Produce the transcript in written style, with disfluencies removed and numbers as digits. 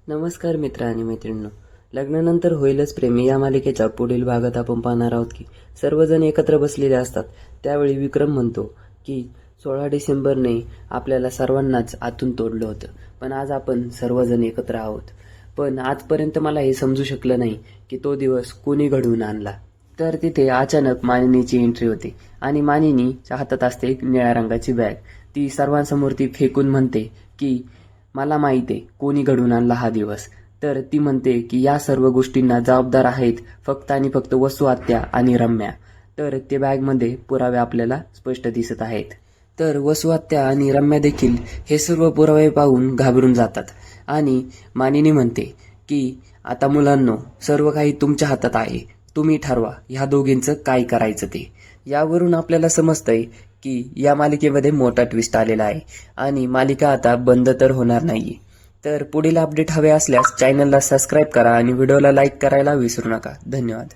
नमस्कार मित्र आणि मैत्रिणींनो. लग्नानंतर होईलच प्रेमी या मालिकेच्या पुढील भागात आपण पाहणार आहोत की सर्वजण एकत्र बसलेले असतात. त्यावेळी विक्रम म्हणतो की 16 डिसेंबरने आपल्याला सर्वांनाच आतून तोडलं होतं, पण आज आपण सर्वजण एकत्र आहोत. पण आजपर्यंत मला हे समजू शकलं नाही की तो दिवस कोणी घडवून आणला. तर तिथे अचानक मानिनीची एंट्री होते आणि मानिनीच्या हातात असते एक निळ्या रंगाची बॅग. ती सर्वांसमोर ती फेकून म्हणते की मला माहिती आहे कोणी घडवून आणला हा दिवस. तर ती म्हणते की या सर्व गोष्टींना जबाबदार आहेत फक्त आणि फक्त वसू आत्या आणि रम्या. तर ते बॅगमध्ये पुरावे आपल्याला स्पष्ट दिसत आहेत. तर वसू आत्या आणि रम्या देखील हे सर्व पुरावे पाहून घाबरून जातात आणि मानिनी म्हणते की आता मुलांनो, सर्व काही तुमच्या हातात आहे, तुम्ही ठरवा ह्या दोघींचं काय करायचं ते. यावरून आपल्याला समजतंय की या मालिकेमध्ये मोठा ट्विस्ट आलेला आहे आणि मालिका आता बंद तर होणार नाहीये. तर पुढील अपडेट हवे असल्यास चॅनलला सबस्क्राईब करा आणि व्हिडिओला लाईक करायला विसरू नका. धन्यवाद.